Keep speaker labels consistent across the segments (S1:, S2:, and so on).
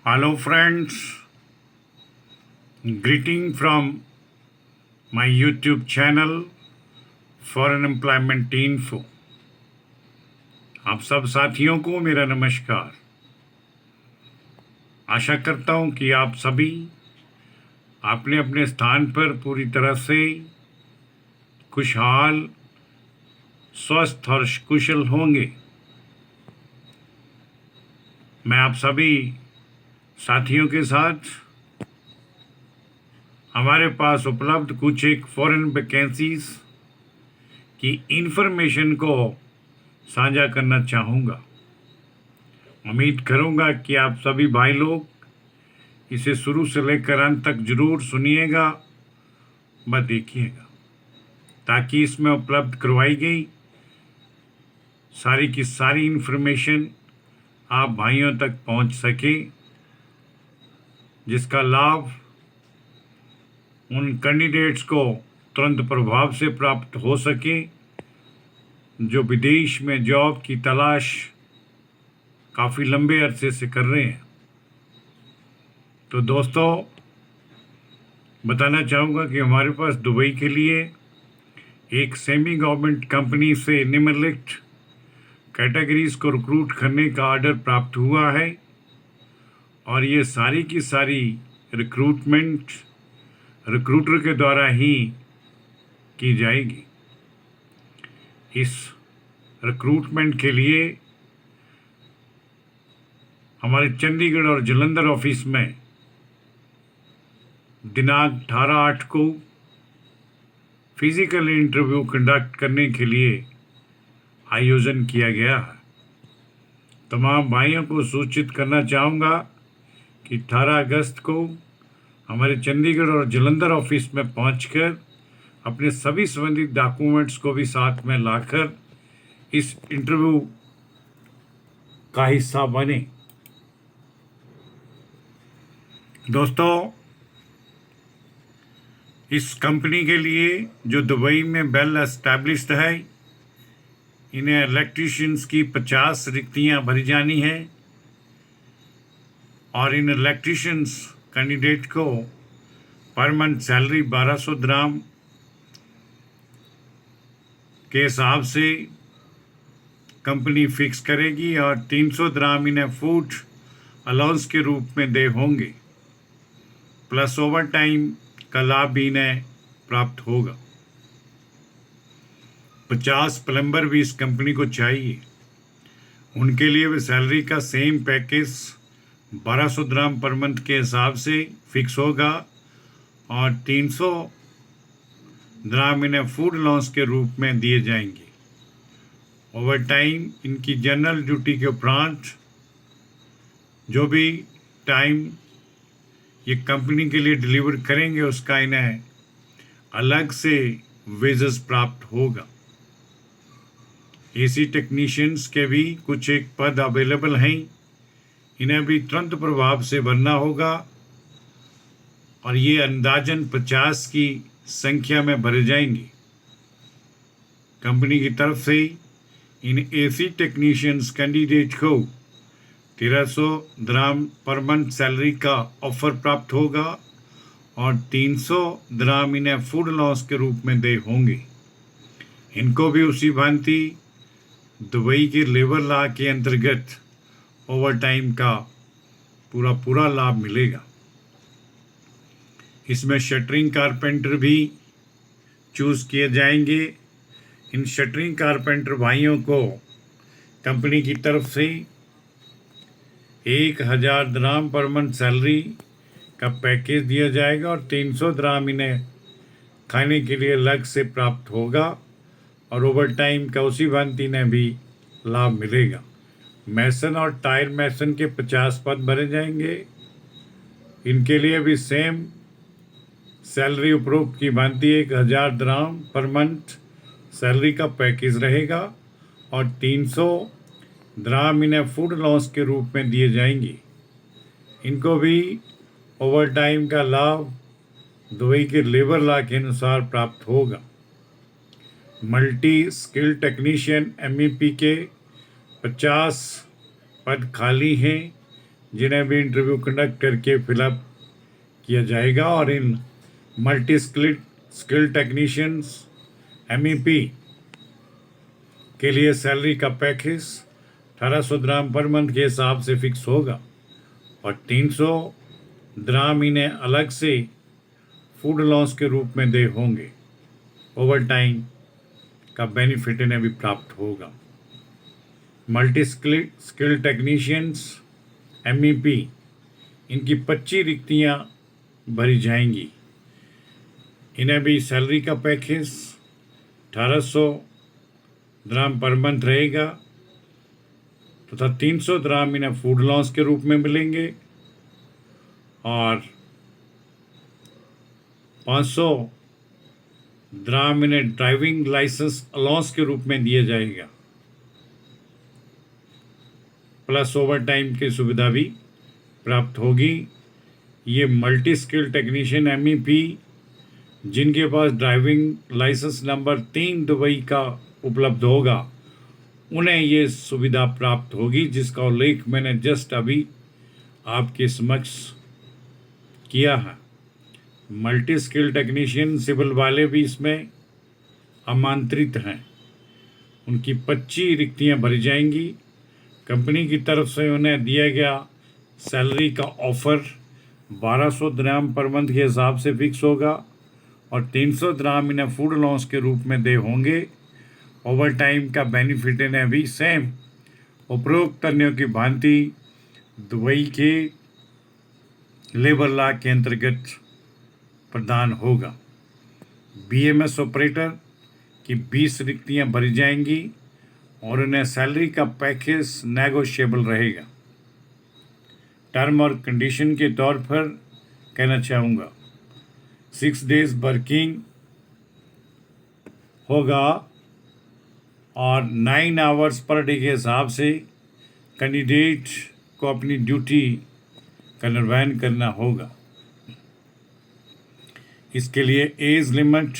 S1: Hello, friends. Greeting from my YouTube channel Foreign Employment Info. आप सब साथियों को मेरा नमस्कार। आशा करता हूं कि आप सभी अपने अपने स्थान पर पूरी तरह से खुशहाल, स्वस्थ और कुशल होंगे। मैं आप सभी साथियों के साथ हमारे पास उपलब्ध कुछ एक फॉरेन वैकेंसीज की इंफॉर्मेशन को साझा करना चाहूँगा। उम्मीद करूँगा कि आप सभी भाई लोग इसे शुरू से लेकर अंत तक जरूर सुनिएगा व देखिएगा, ताकि इसमें उपलब्ध करवाई गई सारी की सारी इंफॉर्मेशन आप भाइयों तक पहुंच सके, जिसका लाभ उन कैंडिडेट्स को तुरंत प्रभाव से प्राप्त हो सके जो विदेश में जॉब की तलाश काफ़ी लंबे अरसे से कर रहे हैं। तो दोस्तों, बताना चाहूँगा कि हमारे पास दुबई के लिए एक सेमी गवर्नमेंट कंपनी से निम्नलिखित कैटेगरीज को रिक्रूट करने का ऑर्डर प्राप्त हुआ है और ये सारी की सारी रिक्रूटमेंट रिक्रूटर के द्वारा ही की जाएगी। इस रिक्रूटमेंट के लिए हमारे चंडीगढ़ और जालंधर ऑफिस में दिनांक 18/8 को फिजिकल इंटरव्यू कंडक्ट करने के लिए आयोजन किया गया है। तमाम भाइयों को सूचित करना चाहूँगा कि 18 अगस्त को हमारे चंडीगढ़ और जालंधर ऑफिस में पहुंचकर अपने सभी संबंधित डॉक्यूमेंट्स को भी साथ में लाकर इस इंटरव्यू का हिस्सा बने। दोस्तों, इस कंपनी के लिए जो दुबई में वेल एस्टैब्लिश्ड है, इन्हें इलेक्ट्रीशियंस की 50 रिक्तियां भरी जानी है और इन इलेक्ट्रीशियंस कैंडिडेट को पर मंथ सैलरी 1200 दिरहम के हिसाब से कंपनी फिक्स करेगी और 300 दिरहम इन्हें फूड अलाउंस के रूप में दे होंगे, प्लस ओवर टाइम का लाभ भी इन्हें प्राप्त होगा। 50 प्लम्बर भी इस कंपनी को चाहिए। उनके लिए भी सैलरी का सेम पैकेज 1200 दिरहम पर मंथ के हिसाब से फिक्स होगा और 300 दिरहम इन्हें फूड अलाउंस के रूप में दिए जाएंगे। ओवर टाइम इनकी जनरल ड्यूटी के उपरांत जो भी टाइम ये कंपनी के लिए डिलीवर करेंगे उसका इन्हें अलग से वेजेस प्राप्त होगा। एसी टेक्नीशियंस के भी कुछ एक पद अवेलेबल हैं, इन्हें भी तुरंत प्रभाव से भरना होगा और ये अंदाजन 50 की संख्या में भरे जाएंगे। कंपनी की तरफ से इन एसी टेक्नीशियंस कैंडिडेट को 1300 दिरहम पर मंथ सैलरी का ऑफर प्राप्त होगा और 300 दिरहम इन्हें फूड अलाउंस के रूप में दे होंगे। इनको भी उसी भांति दुबई के लेबर लॉ के अंतर्गत ओवर टाइम का पूरा लाभ मिलेगा। इसमें शटरिंग कारपेंटर भी चूज़ किए जाएंगे। इन शटरिंग कारपेंटर भाइयों को कंपनी की तरफ से 1000 दिरहम पर मंथ सैलरी का पैकेज दिया जाएगा और 300 दिरहम इन्हें खाने के लिए अलग से प्राप्त होगा और ओवर टाइम का उसी भांति इन्हें भी लाभ मिलेगा। मैसन और टायर मैसन के 50 पद भरे जाएंगे। इनके लिए भी सेम सैलरी उपरोक्त की भांति 1000 दिरहम पर मंथ सैलरी का पैकेज रहेगा और 300 दिरहम इन्हें फूड अलाउंस के रूप में दिए जाएंगे। इनको भी ओवर टाइम का लाभ दुबई के लेबर लॉ के अनुसार प्राप्त होगा। मल्टी स्किल टेक्नीशियन MEP के 50 पद खाली हैं, जिन्हें भी इंटरव्यू कंडक्ट करके फिलअप किया जाएगा। और इन मल्टी स्किल टेक्नीशियंस MEP के लिए सैलरी का पैकेज 1800 द्राम पर मंथ के हिसाब से फिक्स होगा और 300 द्राम इन्हें अलग से फूड अलाउंस के रूप में दे होंगे। ओवर टाइम का बेनिफिट इन्हें भी प्राप्त होगा। मल्टी स्किल टेक्नीशियंस MEP इनकी 25 रिक्तियां भरी जाएंगी। इन्हें भी सैलरी का पैकेज 1800 द्राम पर मंथ रहेगा तथा 300 द्राम इन्हें फूड अलाउंस के रूप में मिलेंगे और 500 द्राम इन्हें ड्राइविंग लाइसेंस अलाउंस के रूप में दिया जाएगा, प्लस ओवर टाइम की सुविधा भी प्राप्त होगी। ये मल्टी स्किल टेक्नीशियन MEP जिनके पास ड्राइविंग लाइसेंस नंबर 3 दुबई का उपलब्ध होगा उन्हें ये सुविधा प्राप्त होगी, जिसका उल्लेख मैंने जस्ट अभी आपके समक्ष किया है। मल्टी स्किल टेक्नीशियन सिविल वाले भी इसमें आमंत्रित हैं। उनकी 25 रिक्तियां भरी जाएंगी। कंपनी की तरफ से उन्हें दिया गया सैलरी का ऑफर 1200 द्राम पर मंथ के हिसाब से फिक्स होगा और 300 द्राम इन्हें फूड अलाउंस के रूप में दे होंगे। ओवर टाइम का बेनिफिट इन्हें भी सेम उपरोक्त अन्यों की भांति दुबई के लेबर लॉ के अंतर्गत प्रदान होगा। BMS ऑपरेटर की 20 रिक्तियां भरी जाएंगी और उन्हें सैलरी का पैकेज नेगोशिएबल रहेगा। टर्म और कंडीशन के तौर पर कहना चाहूँगा 6 डेज वर्किंग होगा और 9 आवर्स पर डे के हिसाब से कैंडिडेट को अपनी ड्यूटी का निर्वहन करना होगा। इसके लिए एज लिमिट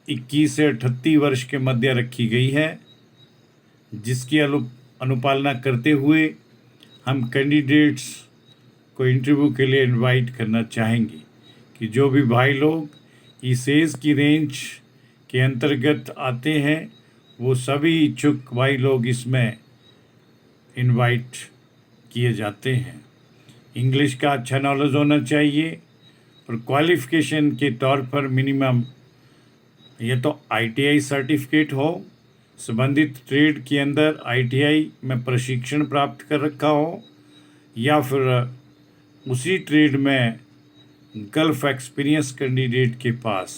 S1: 21 से 38 वर्ष के मध्य रखी गई है, जिसकी अनुपालना करते हुए हम कैंडिडेट्स को इंटरव्यू के लिए इनवाइट करना चाहेंगे कि जो भी भाई लोग इस एज की रेंज के अंतर्गत आते हैं वो सभी इच्छुक भाई लोग इसमें इनवाइट किए जाते हैं। इंग्लिश का अच्छा नॉलेज होना चाहिए और क्वालिफ़िकेशन के तौर पर मिनिमम ये तो ITI सर्टिफिकेट हो, संबंधित ट्रेड के अंदर ITI में प्रशिक्षण प्राप्त कर रखा हो या फिर उसी ट्रेड में गल्फ एक्सपीरियंस कैंडिडेट के पास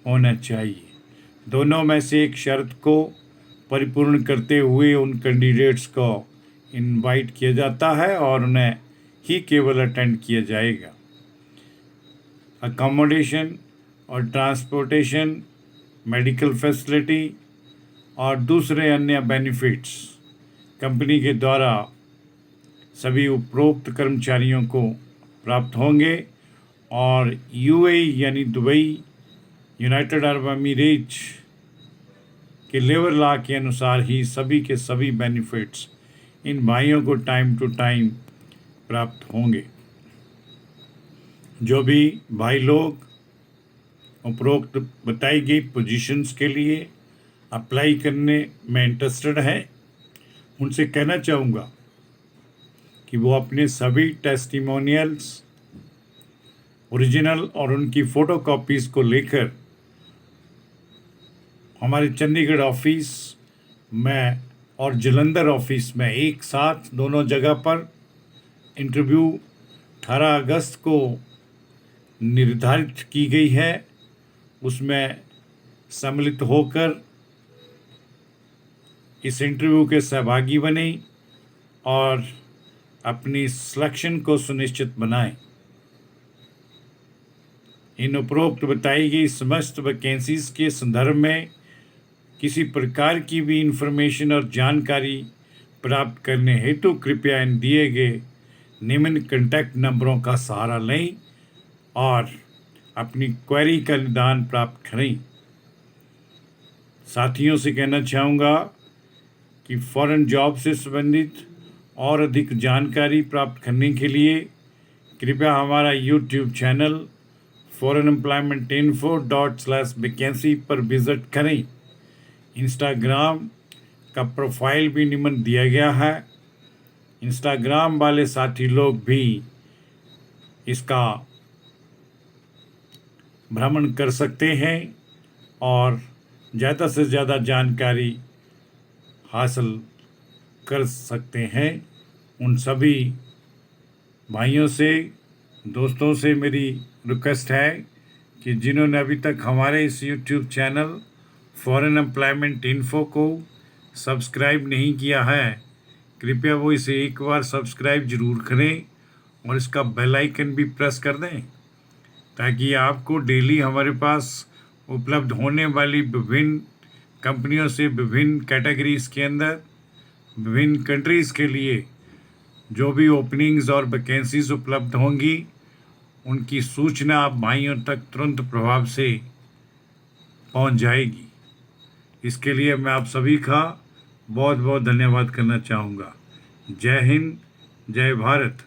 S1: होना चाहिए। दोनों में से एक शर्त को परिपूर्ण करते हुए उन कैंडिडेट्स को इनवाइट किया जाता है और उन्हें ही केवल अटेंड किया जाएगा। अकोमोडेशन और ट्रांसपोर्टेशन, मेडिकल फैसिलिटी और दूसरे अन्य बेनिफिट्स कंपनी के द्वारा सभी उपरोक्त कर्मचारियों को प्राप्त होंगे और UAE यानी दुबई, यूनाइटेड अरब अमीरेट्स के लेबर लॉ के अनुसार ही सभी के सभी बेनिफिट्स इन भाइयों को टाइम टू टाइम प्राप्त होंगे। जो भी भाई लोग उपरोक्त बताई गई पोजीशंस के लिए अप्लाई करने में इंटरेस्टेड हैं उनसे कहना चाहूँगा कि वो अपने सभी टेस्टिमोनियल्स ओरिजिनल और उनकी फ़ोटोकॉपीज़ को लेकर हमारे चंडीगढ़ ऑफिस में और जलंधर ऑफिस में एक साथ दोनों जगह पर इंटरव्यू 18 अगस्त को निर्धारित की गई है, उसमें सम्मिलित होकर इस इंटरव्यू के सहभागी बने और अपनी सिलेक्शन को सुनिश्चित बनाएं। इन उपरोक्त बताई गई समस्त वैकेंसीज के संदर्भ में किसी प्रकार की भी इंफॉर्मेशन और जानकारी प्राप्त करने हेतु कृपया इन दिए गए निम्न कॉन्टैक्ट नंबरों का सहारा लें और अपनी क्वेरी का निदान प्राप्त करें। साथियों से कहना चाहूँगा कि फॉरेन जॉब से संबंधित और अधिक जानकारी प्राप्त करने के लिए कृपया हमारा यूट्यूब चैनल foreignemploymentinfo./vacancy पर विज़िट करें। इंस्टाग्राम का प्रोफाइल भी निम्न दिया गया है। इंस्टाग्राम वाले साथी लोग भी इसका भ्रमण कर सकते हैं और ज़्यादा से ज़्यादा जानकारी हासिल कर सकते हैं। उन सभी भाइयों से, दोस्तों से मेरी रिक्वेस्ट है कि जिन्होंने अभी तक हमारे इस YouTube channel foreign employment info को सब्सक्राइब नहीं किया है, कृपया वो इसे एक बार सब्सक्राइब ज़रूर करें और इसका बेल आइकन भी प्रेस कर दें, ताकि आपको डेली हमारे पास उपलब्ध होने वाली विभिन्न कंपनियों से विभिन्न कैटेगरीज़ के अंदर विभिन्न कंट्रीज़ के लिए जो भी ओपनिंग्स और वैकेंसीज उपलब्ध होंगी उनकी सूचना आप भाइयों तक तुरंत प्रभाव से पहुंच जाएगी। इसके लिए मैं आप सभी का बहुत बहुत धन्यवाद करना चाहूँगा। जय हिंद, जय भारत।